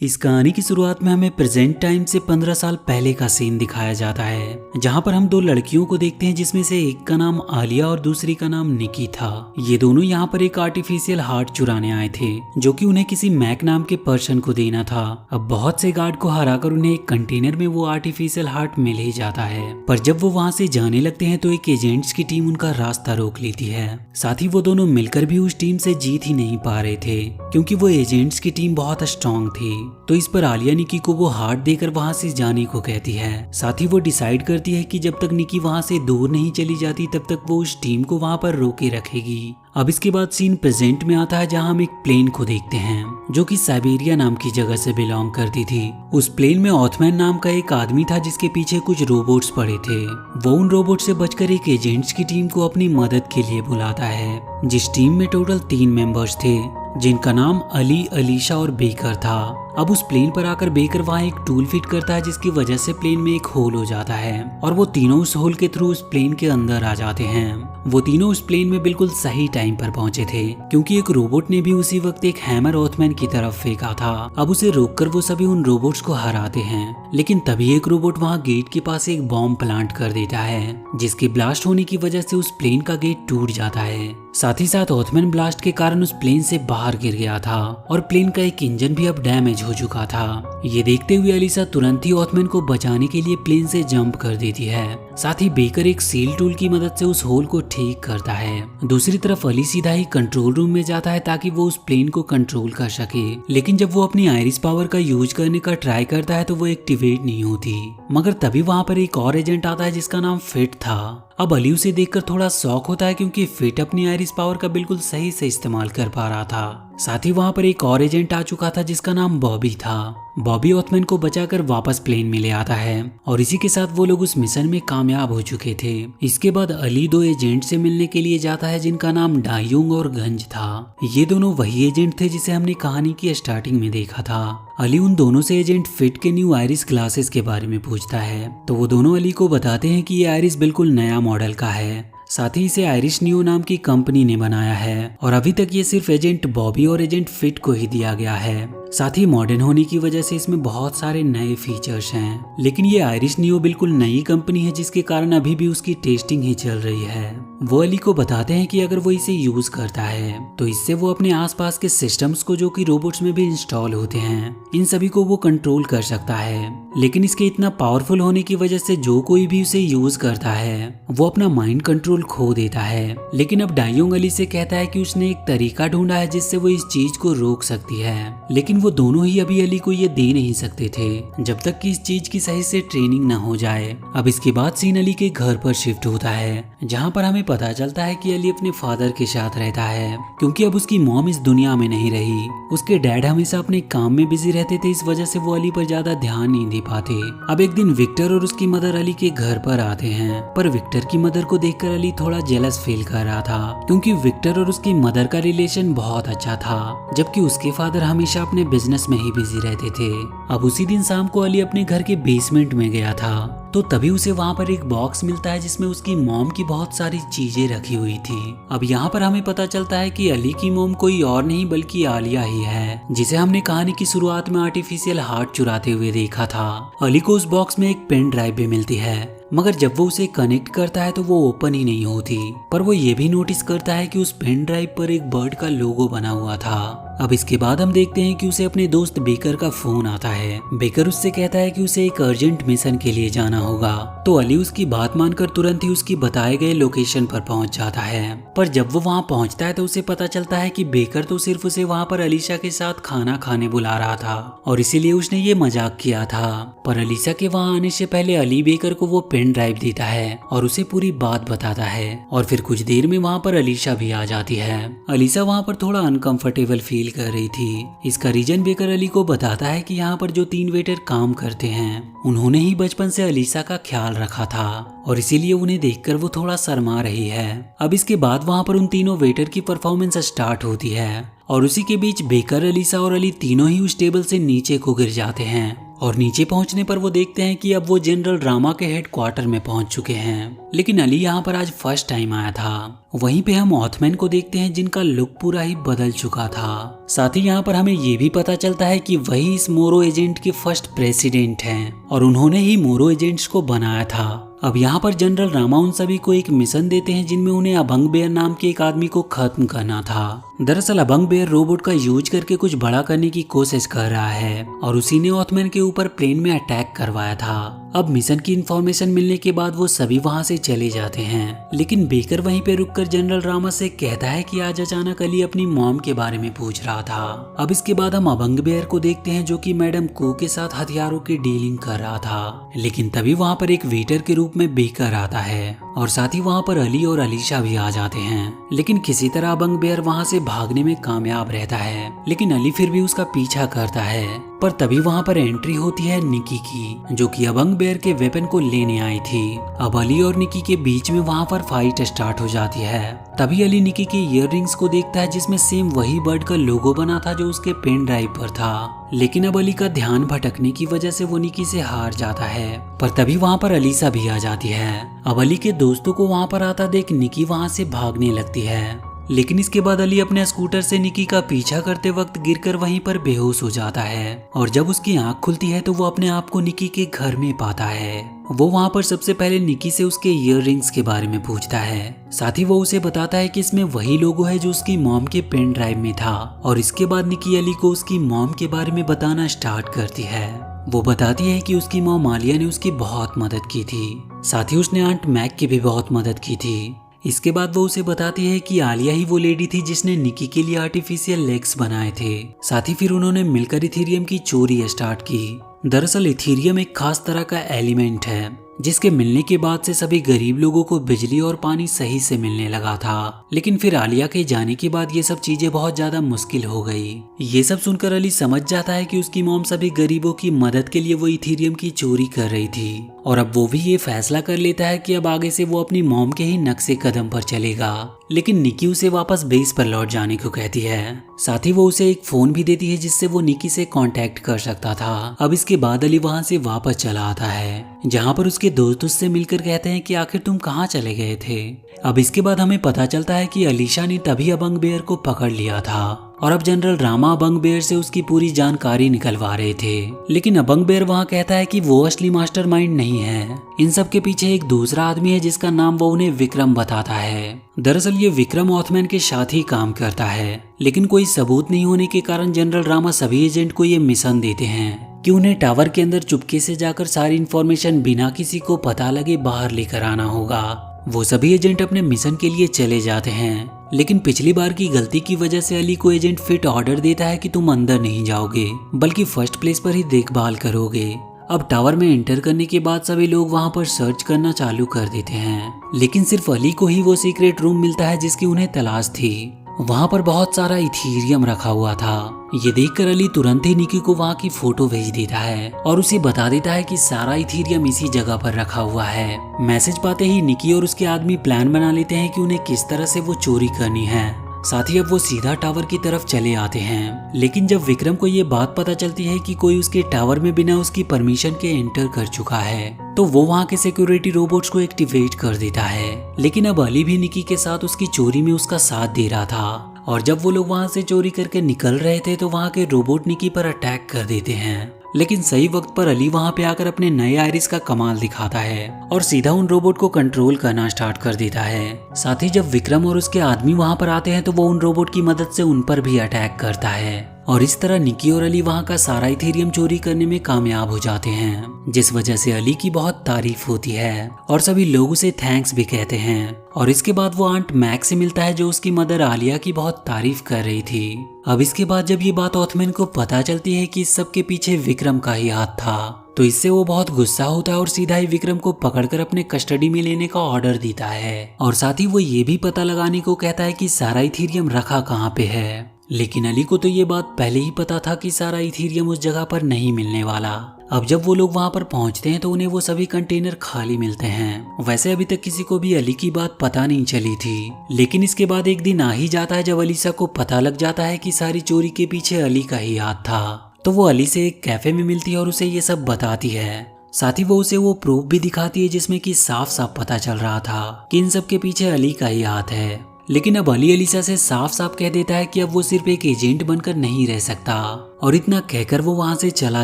इस कहानी की शुरुआत में हमें प्रेजेंट टाइम से 15 साल पहले का सीन दिखाया जाता है, जहां पर हम दो लड़कियों को देखते हैं जिसमें से एक का नाम आलिया और दूसरी का नाम निकी था। ये दोनों यहाँ पर एक आर्टिफिशियल हार्ट चुराने आए थे, जो कि उन्हें किसी मैक नाम के पर्सन को देना था। अब बहुत से गार्ड को हराकर उन्हें एक कंटेनर में वो आर्टिफिशियल हार्ट मिल ही जाता है, पर जब वो वहाँ से जाने लगते हैं तो एक एजेंट्स की टीम उनका रास्ता रोक लेती है। साथ ही वो दोनों मिलकर भी उस टीम से जीत ही नहीं पा रहे थे, क्योंकि वो एजेंट्स की टीम बहुत स्ट्रांग थी। तो इस पर आलिया निकी को वो हार्ट देकर वहां से जाने को कहती है। साथ ही वो डिसाइड करती है कि जब तक निकी वहां से दूर नहीं चली जाती तब तक वो उस टीम को वहां पर रोके रखेगी। अब इसके बाद सीन प्रेजेंट में आता है, जहां हम एक प्लेन को देखते हैं जो कि साइबेरिया नाम की जगह से बिलोंग करती थी। उस प्लेन में ऑथमैन नाम का एक आदमी था जिसके पीछे कुछ रोबोट्स पड़े थे। वो उन रोबोट से बचकर एक एजेंट्स की टीम को अपनी मदद के लिए बुलाता है, जिस टीम में टोटल 3 मेंबर्स थे, जिनका नाम अली, अलीशा और बेकर था। अब उस प्लेन पर आकर बेकर वहाँ एक टूल फिट करता है, जिसकी वजह से प्लेन में एक होल हो जाता है और वो तीनों उस होल के थ्रू उस प्लेन के अंदर आ जाते हैं। वो तीनों उस प्लेन में बिल्कुल सही टाइम पर पहुंचे थे, क्योंकि एक रोबोट ने भी उसी वक्त एक हैमर ऑथमैन की तरफ फेंका था। अब उसे रोककर वो सभी उन रोबोट्स को हराते हैं, लेकिन तभी एक रोबोट वहाँ गेट के पास एक बॉम्ब प्लांट कर देता है, जिसके ब्लास्ट होने की वजह से उस प्लेन का गेट टूट जाता है। साथ ही साथ ऑथमैन ब्लास्ट के कारण उस प्लेन से बाहर गिर गया था और प्लेन का एक इंजन भी अब डैमेज हो चुका था। ये देखते हुए अलीसा तुरंत ही ऑथमैन को बचाने के लिए प्लेन से जंप कर देती है। साथ ही बेकर एक सील टूल की मदद से उस होल को ठीक करता है। दूसरी तरफ अली सीधा ही कंट्रोल रूम में जाता है ताकि वो उस प्लेन को कंट्रोल कर सके, लेकिन जब वो अपनी आयरिस पावर का यूज करने का ट्राई करता है तो वो एक्टिवेट नहीं होती। मगर तभी वहाँ पर एक और एजेंट आता है जिसका नाम फिट था। अब अली उसे देखकर थोड़ा शॉक होता है, क्योंकि फिट अपनी आयरिस पावर का बिल्कुल सही से इस्तेमाल कर पा रहा था। साथ ही वहाँ पर एक और एजेंट आ चुका था जिसका नाम बॉबी था। बॉबी ऑथमैन को बचाकर वापस प्लेन में ले आता है और इसी के साथ वो लोग उस मिशन में कामयाब हो चुके थे। इसके बाद अली 2 एजेंट से मिलने के लिए जाता है जिनका नाम डायोंग और गंज था। ये दोनों वही एजेंट थे जिसे हमने कहानी की स्टार्टिंग में देखा था। अली उन दोनों से एजेंट फिट के न्यू आयरिस ग्लासेस के बारे में पूछता है, तो वो दोनों अली को बताते हैं कि ये आयरिस बिल्कुल नया मॉडल का है। साथ ही इसे आयरिश नियो नाम की कंपनी ने बनाया है और अभी तक ये सिर्फ एजेंट बॉबी और एजेंट फिट को ही दिया गया है। साथ ही मॉडर्न होने की वजह से इसमें बहुत सारे नए फीचर्स हैं, लेकिन ये आयरिश नियो बिल्कुल नई कंपनी है, जिसके कारण अभी भी उसकी टेस्टिंग ही चल रही है। वो अली को बताते हैं कि अगर वो इसे यूज करता है तो इससे वो अपने आसपास के सिस्टम्स को, जो कि रोबोट्स में भी इंस्टॉल होते हैं, इन सभी को वो कंट्रोल कर सकता है। लेकिन इसके इतना पावरफुल होने की वजह से जो कोई भी उसे यूज करता है वो अपना माइंड कंट्रोल खो देता है। लेकिन अब डायोंग अली से कहता है कि उसने एक तरीका ढूंढा है जिससे वो इस चीज को रोक सकती है, लेकिन वो दोनों ही अभी अली को ये दे नहीं सकते थे जब तक कि इस चीज की सही से ट्रेनिंग न हो जाए। अब इसके बाद सीन अली के घर पर शिफ्ट होता है, जहाँ पर हमें पता चलता है कि अली अपने फादर के साथ रहता है, क्योंकि अब उसकी मॉम इस दुनिया में नहीं रही। उसके डैड हमेशा अपने काम में बिजी रहते थे, इस वजह से वो अली पर ज्यादा ध्यान नहीं दे पाते। अब एक दिन विक्टर और उसकी मदर अली के घर पर आते हैं, पर विक्टर की मदर को देखकर अली थोड़ा जेलस फील कर रहा था, क्योंकि विक्टर और उसकी मदर का रिलेशन बहुत अच्छा था, जबकि उसके फादर हमेशा अपने बिजनेस में ही बिजी रहते थे। अब उसी दिन शाम को अली अपने घर के बेसमेंट में गया था, तो तभी उसे वहाँ पर एक बॉक्स मिलता है जिसमें उसकी मॉम की बहुत सारी चीजें रखी हुई थी। अब यहाँ पर हमें पता चलता है कि अली की मॉम कोई और नहीं बल्कि आलिया ही है, जिसे हमने कहानी की शुरुआत में आर्टिफिशियल हार्ट चुराते हुए देखा था। अली को उस बॉक्स में एक पेन ड्राइव भी मिलती है, मगर जब वो उसे कनेक्ट करता है तो वो ओपन ही नहीं होती। पर वो ये भी नोटिस करता है कि उस पेन ड्राइव पर एक बर्ड का लोगो बना हुआ था। अब इसके बाद हम देखते हैं कि उसे अपने दोस्त बेकर का फोन आता है। बेकर उससे कहता है कि उसे एक अर्जेंट मिशन के लिए जाना होगा, तो अली उसकी बात मानकर तुरंत ही उसकी बताए गए लोकेशन पर पहुंच जाता है। पर जब वो वहां पहुंचता है तो उसे पता चलता है कि बेकर तो सिर्फ उसे वहां पर अलीशा के साथ खाना खाने बुला रहा था और इसीलिए उसने ये मजाक किया था। पर अलीशा के वहां आने से पहले अली बेकर को वो पेन ड्राइव देता है और उसे पूरी बात बताता है, और फिर कुछ देर में वहाँ पर अलीशा भी आ जाती है। अलीशा वहाँ पर थोड़ा अनकंफर्टेबल फील कर रही थी। इसका रीजन बेकर अली को बताता है कि यहाँ पर जो 3 वेटर काम करते हैं उन्होंने ही बचपन से अलीशा का ख्याल रखा था और इसीलिए उन्हें देखकर वो थोड़ा शर्मा रही है। अब इसके बाद वहाँ पर उन तीनों वेटर की परफॉर्मेंस स्टार्ट होती है और उसी के बीच बेकर, अलीशा और अली तीनों ही उस टेबल से नीचे को गिर जाते हैं। और नीचे पहुंचने पर वो देखते हैं कि अब वो जनरल ड्रामा के हेडक्वार्टर में पहुंच चुके हैं, लेकिन अली यहाँ पर आज फर्स्ट टाइम आया था। वहीं पे हम ऑथमैन को देखते हैं जिनका लुक पूरा ही बदल चुका था। साथ ही यहाँ पर हमें ये भी पता चलता है कि वही इस मोरो एजेंट के फर्स्ट प्रेसिडेंट हैं और उन्होंने ही मोरो एजेंट्स को बनाया था। अब यहाँ पर जनरल रामा उन सभी को एक मिशन देते हैं जिनमें उन्हें अभंग बेयर नाम के एक आदमी को खत्म करना था। दरअसल अभंग बेयर रोबोट का यूज करके कुछ बड़ा करने की कोशिश कर रहा है और उसी ने ऑथमैन के ऊपर प्लेन में अटैक करवाया था। अब मिशन की इन्फॉर्मेशन मिलने के बाद वो सभी वहाँ से चले जाते हैं, लेकिन बेकर वहीं पे रुककर जनरल रामा से कहता है कि आज अचानक अली अपनी मॉम के बारे में पूछ रहा था। अब इसके बाद हम अभंग बेयर को देखते हैं जो कि मैडम को के साथ हथियारों की डीलिंग कर रहा था, लेकिन तभी वहाँ पर एक वेटर के रूप में बेकर आता है और साथ ही वहाँ पर अली और अलीशा भी आ जाते हैं। लेकिन किसी तरह अभंग बेयर वहाँ से भागने में कामयाब रहता है, लेकिन अली फिर भी उसका पीछा करता है। पर तभी वहाँ पर एंट्री होती है निकी की, जो कि अभंग बेयर के वेपन को लेने आई थी। अब अली और निकी के बीच में वहाँ पर फाइट स्टार्ट हो जाती है। तभी अली निकी के इयररिंग्स को देखता है जिसमें सेम वही बर्ड का लोगो बना था जो उसके पेन ड्राइव पर था, लेकिन अब अली का ध्यान भटकने की वजह से वो निकी से हार जाता है। पर तभी वहाँ पर अलीसा भी आ जाती है। अब अली के दोस्तों को वहाँ पर आता देख निकी वहाँ से भागने लगती है, लेकिन इसके बाद अली अपने स्कूटर से निकी का पीछा करते वक्त गिरकर वहीं पर बेहोश हो जाता है और जब उसकी आंख खुलती है तो वो अपने आप को निकी के घर में पाता है। वो वहाँ पर सबसे पहले निकी से उसके इयररिंग्स के बारे में पूछता है, साथ ही वो उसे बताता है कि इसमें वही लोगो है जो उसकी मॉम के पेन ड्राइव में था। और इसके बाद निकी अली को उसकी मॉम के बारे में बताना स्टार्ट करती है। वो बताती है कि उसकी मॉम आलिया ने उसकी बहुत मदद की थी, साथ ही उसने आंट मैक की भी बहुत मदद की थी। इसके बाद वो उसे बताती है कि आलिया ही वो लेडी थी जिसने निकी के लिए आर्टिफिशियल लेग्स बनाए थे। साथ ही फिर उन्होंने मिलकर इथेरियम की चोरी स्टार्ट की। दरअसल इथेरियम एक खास तरह का एलिमेंट है जिसके मिलने के बाद से सभी गरीब लोगों को बिजली और पानी सही से मिलने लगा था। लेकिन फिर आलिया के जाने के बाद ये सब चीजें बहुत ज्यादा मुश्किल हो गई। ये सब सुनकर अली समझ जाता है कि उसकी मॉम सभी गरीबों की मदद के लिए वो इथेरियम की चोरी कर रही थी और अब वो भी ये फैसला कर लेता है कि अब आगे से वो अपनी मॉम के ही नक्शे कदम पर चलेगा। लेकिन निकी उसे वापस बेस पर लौट जाने को कहती है। साथ ही वो उसे एक फोन भी देती है जिससे वो निकी से कांटेक्ट कर सकता था। अब इसके बाद अली वहां से वापस चला आता है जहां पर उसके दोस्त उससे मिलकर कहते हैं कि आखिर तुम कहाँ चले गए थे। अब इसके बाद हमें पता चलता है कि अलीशा ने तभी अभंग बेयर को पकड़ लिया था और अब जनरल रामा अभंग बेयर से उसकी पूरी जानकारी निकलवा रहे थे। लेकिन अभंग बेयर वहाँ कहता है कि वो असली मास्टरमाइंड नहीं है, इन सब के पीछे एक दूसरा आदमी है जिसका नाम वो उन्हें विक्रम बताता है। दरअसल ये विक्रम ऑथमैन के साथ ही काम करता है, लेकिन कोई सबूत नहीं होने के कारण जनरल रामा सभी एजेंट को ये मिशन देते हैं कि उन्हें टावर के अंदर चुपके से जाकर सारी इंफॉर्मेशन बिना किसी को पता लगे बाहर लेकर आना होगा। वो सभी एजेंट अपने मिशन के लिए चले जाते हैं, लेकिन पिछली बार की गलती की वजह से अली को एजेंट फिट ऑर्डर देता है कि तुम अंदर नहीं जाओगे बल्कि फर्स्ट प्लेस पर ही देखभाल करोगे। अब टावर में एंटर करने के बाद सभी लोग वहां पर सर्च करना चालू कर देते हैं, लेकिन सिर्फ अली को ही वो सीक्रेट रूम मिलता है जिसकी उन्हें तलाश थी। वहां पर बहुत सारा इथेरियम रखा हुआ था। ये देखकर अली तुरंत ही निकी को वहां की फोटो भेज देता है और उसे बता देता है कि सारा इथेरियम इसी जगह पर रखा हुआ है। मैसेज पाते ही निकी और उसके आदमी प्लान बना लेते हैं कि उन्हें किस तरह से वो चोरी करनी है। साथ ही अब वो सीधा टावर की तरफ चले आते हैं, लेकिन जब विक्रम को ये बात पता चलती है कि कोई उसके टावर में बिना उसकी परमिशन के एंटर कर चुका है तो वो वहाँ के सिक्योरिटी रोबोट्स को एक्टिवेट कर देता है। लेकिन अब अली भी निकी के साथ उसकी चोरी में उसका साथ दे रहा था और जब वो लोग वहाँ से चोरी करके निकल रहे थे तो वहाँ के रोबोट निकी पर अटैक कर देते हैं। लेकिन सही वक्त पर अली वहाँ पे आकर अपने नए आयरिस का कमाल दिखाता है और सीधा उन रोबोट को कंट्रोल करना स्टार्ट कर देता है। साथ ही जब विक्रम और उसके आदमी वहाँ पर आते हैं तो वो उन रोबोट की मदद से उन पर भी अटैक करता है और इस तरह निकी और अली वहाँ का सारा इथेरियम चोरी करने में कामयाब हो जाते हैं, जिस वजह से अली की बहुत तारीफ होती है और सभी लोग उसे थैंक्स भी कहते हैं। और इसके बाद वो आंट मैक से मिलता है जो उसकी मदर आलिया की बहुत तारीफ कर रही थी। अब इसके बाद जब ये बात ऑथमैन को पता चलती है कि इस सब के पीछे विक्रम का ही हाथ था तो इससे वो बहुत गुस्सा होता है और सीधा ही विक्रम को पकड़कर अपने कस्टडी में लेने का ऑर्डर देता है और साथ ही वो ये भी पता लगाने को कहता है कि सारा इथेरियम रखा कहाँ पे है। लेकिन अली को तो ये बात पहले ही पता था कि सारा इथेरियम उस जगह पर नहीं मिलने वाला। अब जब वो लोग वहाँ पर पहुँचते हैं तो उन्हें वो सभी कंटेनर खाली मिलते हैं। वैसे अभी तक किसी को भी अली की बात पता नहीं चली थी, लेकिन इसके बाद एक दिन आ ही जाता है जब अलीसा को पता लग जाता है कि सारी चोरी के पीछे अली का ही हाथ था। तो वो अली से एक कैफे में मिलती है और उसे ये सब बताती है। साथ ही वो उसे वो प्रूफ भी दिखाती है जिसमें कि साफ साफ पता चल रहा था कि इन सब के पीछे अली का ही हाथ है। लेकिन अब अली अलीशा से साफ साफ कह देता है कि अब वो सिर्फ एक एजेंट बनकर नहीं रह सकता, और इतना कहकर वो वहाँ से चला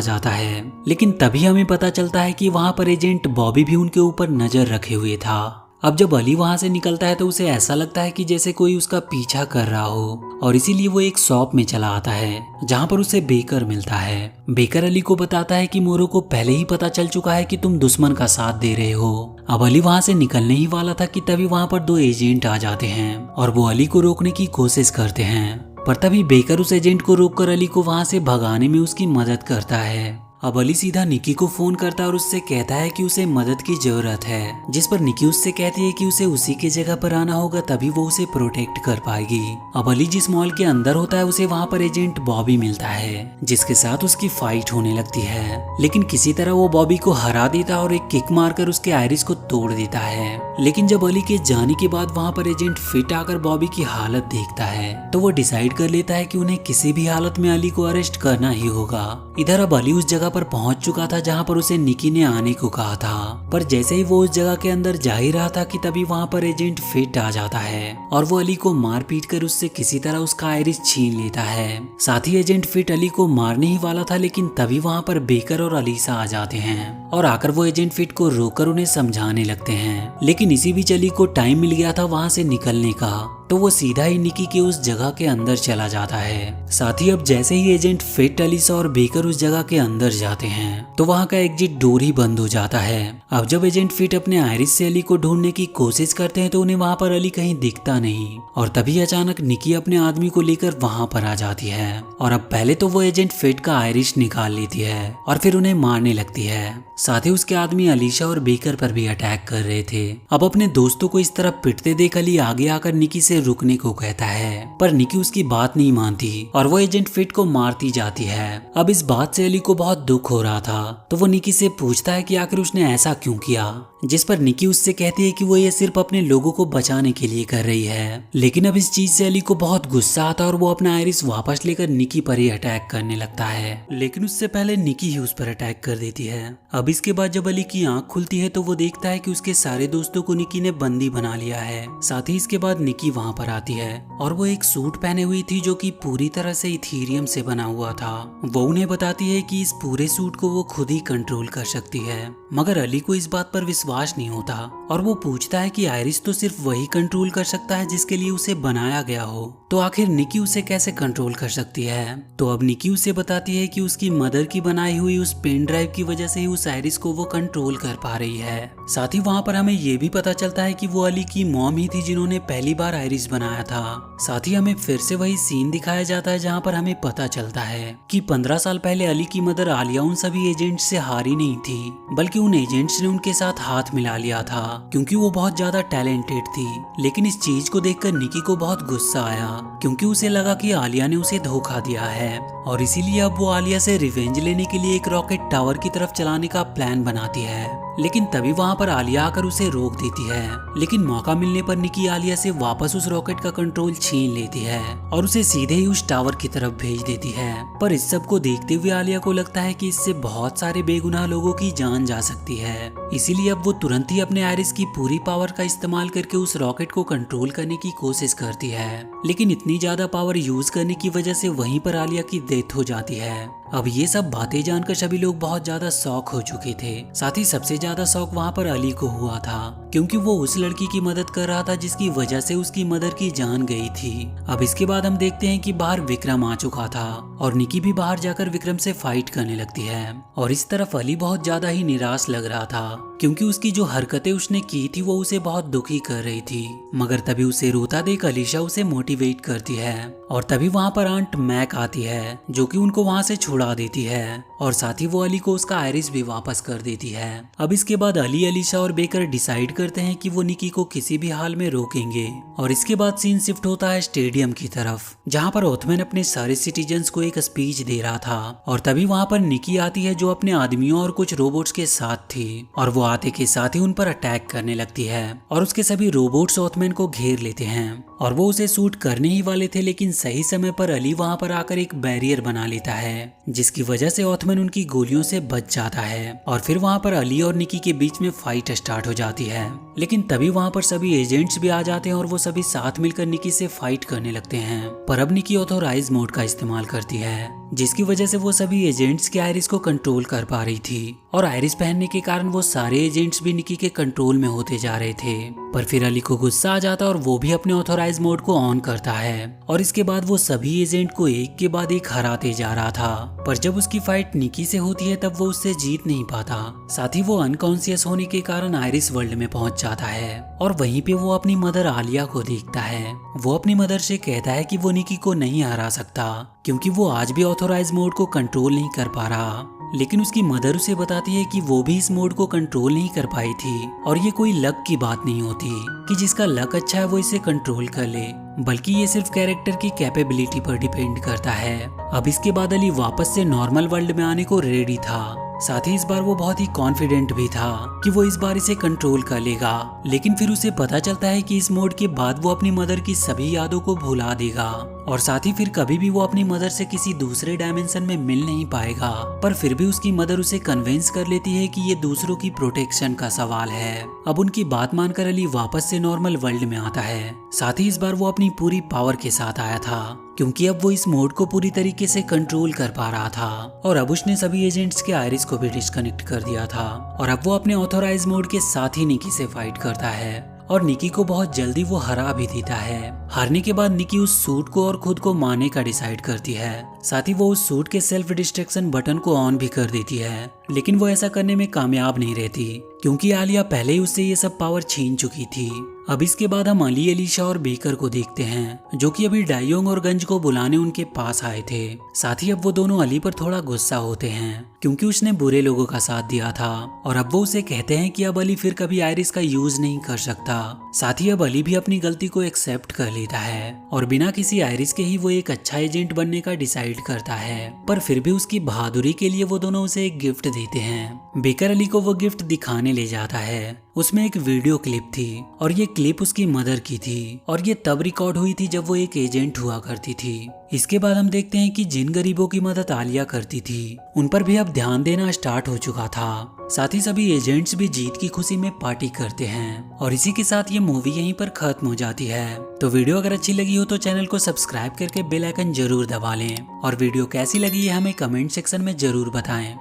जाता है। लेकिन तभी हमें पता चलता है कि वहाँ पर एजेंट बॉबी भी उनके ऊपर नजर रखे हुए था। अब जब अली वहाँ से निकलता है तो उसे ऐसा लगता है कि जैसे कोई उसका पीछा कर रहा हो, और इसीलिए वो एक शॉप में चला आता है जहाँ पर उसे बेकर मिलता है। बेकर अली को बताता है कि मोरो को पहले ही पता चल चुका है कि तुम दुश्मन का साथ दे रहे हो। अब अली वहाँ से निकलने ही वाला था कि तभी वहाँ पर 2 एजेंट आ जाते हैं और वो अली को रोकने की कोशिश करते हैं, पर तभी बेकर उस एजेंट को रोककर अली को वहाँ से भगाने में उसकी मदद करता है। अब अली सीधा निकी को फोन करता है और उससे कहता है कि उसे मदद की जरूरत है, जिस पर निकी उससे कहती है कि उसे उसी की जगह पर आना होगा, तभी वो उसे प्रोटेक्ट कर पाएगी। अब अली जिस मॉल के अंदर होता है उसे वहाँ पर एजेंट बॉबी मिलता है, जिसके साथ उसकी फाइट होने लगती है। लेकिन किसी तरह वो बॉबी को हरा देता है और एक किक मारकर उसके आयरिस को तोड़ देता है। लेकिन जब अली के जाने के बाद वहाँ पर एजेंट फिट आकर बॉबी की हालत देखता है तो वो डिसाइड कर लेता है कि उन्हें किसी भी हालत में अली को अरेस्ट करना ही होगा। इधर अब अली उस जगह पर पहुंच चुका था जहां पर उसे निकी ने आने को कहा था, पर जैसे ही वो उस जगह के अंदर जा ही रहा था कि तभी वहां पर एजेंट फिट आ जाता है और वो अली को मार पीट कर उससे किसी तरह उसका आयरिस छीन लेता है। साथ ही एजेंट फिट अली को मारने ही वाला था, लेकिन तभी वहां पर बेकर और अलीशा आ जाते हैं और आकर वो एजेंट फिट को रोककर उन्हें समझाने लगते हैं। लेकिन इसी बीच अली को टाइम मिल गया था वहां से निकलने का, तो वो सीधा ही निकी के उस जगह के अंदर चला जाता है। साथ ही अब जैसे ही एजेंट फिट, अलीशा और बेकर उस जगह के अंदर जाते हैं तो वहाँ का एग्जिट डोर ही बंद हो जाता है। अब जब एजेंट फिट अपने आयरिस से अली को ढूंढने की कोशिश करते हैं तो उन्हें वहाँ पर अली कहीं दिखता नहीं, और तभी अचानक निकी अपने आदमी को लेकर वहाँ पर आ जाती है। और अब पहले तो वो एजेंट फिट का आयरिस निकाल लेती है और फिर उन्हें मारने लगती है। साथ ही उसके आदमी अलीशा और बेकर पर भी अटैक कर रहे थे। अब अपने दोस्तों को इस तरह पिटते देख अली आगे आकर निकी से रुकने को कहता है, पर निकी उसकी बात नहीं मानती और वो एजेंट फिट को मारती जाती है। अब इस बात से अली को बहुत दुख हो रहा था, तो वो निकी से पूछता है कि आखिर उसने ऐसा क्यों किया, जिस पर निकी उससे कहती है कि वो ये सिर्फ अपने लोगों को बचाने के लिए कर रही है। लेकिन अब इस चीज से अली को बहुत गुस्सा आता है और वो अपना आयरिस वापस लेकर निकी पर ही अटैक करने लगता है, लेकिन उससे पहले निकी ही उस पर अटैक कर देती है। अब इसके बाद जब अली की आंख खुलती है तो वो देखता है कि उसके सारे दोस्तों को निकी ने बंदी बना लिया है। साथ ही इसके बाद निकी वहाँ पर आती है और वो एक सूट पहने हुई थी जो कि पूरी तरह से इथीरियम से बना हुआ था। वो उन्हें बताती है कि इस पूरे सूट को वो खुद ही कंट्रोल कर सकती है, मगर अली को इस बात पर विश्वास नहीं होता और वो पूछता है कि आयरिस तो सिर्फ वही कंट्रोल कर सकता है जिसके लिए उसे बनाया गया हो, तो आखिर निकी उसे कैसे कंट्रोल कर सकती है। तो अब निकी उसे बताती है कि उसकी मदर की बनाई हुई उस पेन ड्राइव की वजह से ही उस आयरिस को वो कंट्रोल कर पा रही है। साथ ही वहाँ पर हमें ये भी पता चलता है कि वो अली की मॉम ही थी जिन्होंने पहली बार आयरिस बनाया था। साथ ही हमें फिर से वही सीन दिखाया जाता है जहाँ पर हमें पता चलता है कि 15 साल पहले अली की मदर आलिया उन सभी एजेंट से हारी नहीं थी, बल्कि उन एजेंट्स ने उनके साथ हाथ मिला लिया था क्योंकि वो बहुत ज्यादा टैलेंटेड थी। लेकिन इस चीज को देखकर निकी को बहुत गुस्सा आया क्योंकि उसे लगा कि आलिया ने उसे धोखा दिया है, और इसीलिए अब वो आलिया से रिवेंज लेने के लिए एक रॉकेट टावर की तरफ चलाने का प्लान बनाती है। लेकिन तभी वहाँ पर आलिया आकर उसे रोक देती है, लेकिन मौका मिलने पर निकी आलिया से वापस उस रॉकेट का कंट्रोल छीन लेती है और उसे सीधे ही उस टावर की तरफ भेज देती है। पर इस सब को देखते हुए आलिया को लगता है कि इससे बहुत सारे बेगुनाह लोगों की जान जा सकती है, इसीलिए अब वो तुरंत ही अपने आयरिस की पूरी पावर का इस्तेमाल करके उस रॉकेट को कंट्रोल करने की कोशिश करती है। लेकिन इतनी ज्यादा पावर यूज करने की वजह से वहीं पर आलिया की डेथ हो जाती है। अब ये सब बातें जानकर सभी लोग बहुत ज्यादा शॉक हो चुके थे। साथ ही सबसे ज्यादा शॉक वहाँ पर अली को हुआ था क्योंकि वो उस लड़की की मदद कर रहा था जिसकी वजह से उसकी मदर की जान गई थी। अब इसके बाद हम देखते हैं कि बाहर विक्रम आ चुका था और निकी भी बाहर जाकर विक्रम से फाइट करने लगती है, और इस तरफ अली बहुत ज्यादा ही निराश लग रहा था क्योंकि उसकी जो हरकतें उसने की थी वो उसे बहुत दुखी कर रही थी। मगर तभी उसे रोता देख अलीशा उसे मोटिवेट करती है और तभी वहाँ पर आंट मैक आती है जो कि उनको वहाँ से छुड़ा देती है, और साथ ही वो अली को उसका आयरिस भी वापस कर देती है। अब इसके बाद अली, अलीशा और बेकर डिसाइड करते हैं कि वो निकी को किसी भी हाल में रोकेंगे, और इसके बाद सीन शिफ्ट होता है स्टेडियम की तरफ जहाँ पर ओथमैन अपने सारे सिटीजन्स को एक स्पीच दे रहा था, और तभी वहाँ पर निकी आती है जो अपने आदमियों और कुछ रोबोट्स के साथ थी, और वो आते के साथ ही उन पर अटैक करने लगती है और उसके सभी रोबोट्स ओथमैन को घेर लेते हैं। और वो उसे शूट करने ही वाले थे, लेकिन सही समय पर अली वहां पर आकर एक बैरियर बना लेता है, जिसकी वजह से ऑथमन उनकी गोलियों से बच जाता है। और फिर वहां पर अली और निकी के बीच में फाइट स्टार्ट हो जाती है, लेकिन तभी वहां पर सभी एजेंट्स भी आ जाते हैं और वो सभी साथ मिलकर निकी से फाइट करने लगते हैं। पर अब निकी ऑथोराइज मोड का इस्तेमाल करती है, जिसकी वजह से वो सभी एजेंट्स के आयरिस को कंट्रोल कर पा रही थी, और आयरिस पहनने के कारण वो सारे एजेंट्स भी निकी के कंट्रोल में होते जा रहे थे। पर फिर अली को गुस्सा आ जाता और वो भी अपने ऑथोराइज मोड को ऑन करता है, और इसके बाद वो सभी एजेंट को एक के बाद एक हराते जा रहा था। पर जब उसकी फाइट निकी से होती है तब वो उससे जीत नहीं पाता। साथ ही वो अनकॉन्शियस होने के कारण आयरिस वर्ल्ड में पहुंच जाता है, और वहीं पे वो अपनी मदर आलिया को देखता है। वो अपनी मदर से कहता है कि वो निकी को नहीं हरा सकता, क्योंकि वो आज भी ऑथोराइज मोड को कंट्रोल नहीं कर पा रहा। लेकिन उसकी मदर उसे बताती है कि वो भी इस मोड को कंट्रोल नहीं कर पाई थी, और ये कोई लक की बात नहीं होती कि जिसका लक अच्छा है वो इसे कंट्रोल कर ले, बल्कि ये सिर्फ कैरेक्टर की कैपेबिलिटी पर डिपेंड करता है। अब इसके बाद अली वापस से नॉर्मल वर्ल्ड में आने को रेडी था। साथ ही इस बार वो बहुत ही कॉन्फिडेंट भी था कि वो इस बार इसे कंट्रोल कर लेगा। लेकिन फिर उसे पता चलता है कि इस मोड के बाद वो अपनी मदर की सभी यादों को भुला देगा, और साथ ही फिर कभी भी वो अपनी मदर से किसी दूसरे डायमेंशन में मिल नहीं पाएगा। पर फिर भी उसकी मदर उसे कन्विंस कर लेती है कि ये दूसरों की प्रोटेक्शन का सवाल है। अब उनकी बात मानकर अली वापस से नॉर्मल वर्ल्ड में आता है। साथ ही इस बार वो अपनी पूरी पावर के साथ आया था, क्योंकि अब वो इस मोड को पूरी तरीके से कंट्रोल कर पा रहा था। और अब उसने सभी एजेंट्स के आयरिस को भी डिस्कनेक्ट कर दिया था, और अब वो अपने ऑथोराइज मोड के साथ ही निकी से फाइट करता है, और निकी को बहुत जल्दी वो हरा भी देता है। हारने के बाद निकी उस सूट को और खुद को मारने का डिसाइड करती है। साथ ही वो उस सूट के सेल्फ डिस्ट्रक्शन बटन को ऑन भी कर देती है, लेकिन वो ऐसा करने में कामयाब नहीं रहती, क्योंकि आलिया पहले ही उससे ये सब पावर छीन चुकी थी। अब इसके बाद हम अली, एलिशा और बेकर को देखते हैं, जो कि अभी डायोंग और गंज को बुलाने उनके पास आए थे। साथ ही अब वो दोनों अली पर थोड़ा गुस्सा होते हैं, क्योंकि उसने बुरे लोगों का साथ दिया था, और अब वो उसे कहते हैं कि अब अली फिर कभी आयरिस का यूज नहीं कर सकता। साथ ही अब अली भी अपनी गलती को एक्सेप्ट कर लेता है, और बिना किसी आयरिस के ही वो एक अच्छा एजेंट बनने का डिसाइड करता है। पर फिर भी उसकी बहादुरी के लिए वो दोनों उसे एक गिफ्ट देते हैं। बेकर अली को वो गिफ्ट दिखाने ले जाता है। उसमें एक वीडियो क्लिप थी, और ये क्लिप उसकी मदर की थी, और ये तब रिकॉर्ड हुई थी जब वो एक एजेंट हुआ करती थी। इसके बाद हम देखते हैं कि जिन गरीबों की मदद आलिया करती थी, उन पर भी अब ध्यान देना स्टार्ट हो चुका था। साथ ही सभी एजेंट्स भी जीत की खुशी में पार्टी करते हैं, और इसी के साथ ये मूवी यहीं पर खत्म हो जाती है। तो वीडियो अगर अच्छी लगी हो तो चैनल को सब्सक्राइब करके बेल आइकन जरूर दबा लें, और वीडियो कैसी लगी है हमें कमेंट सेक्शन में जरूर बताएं।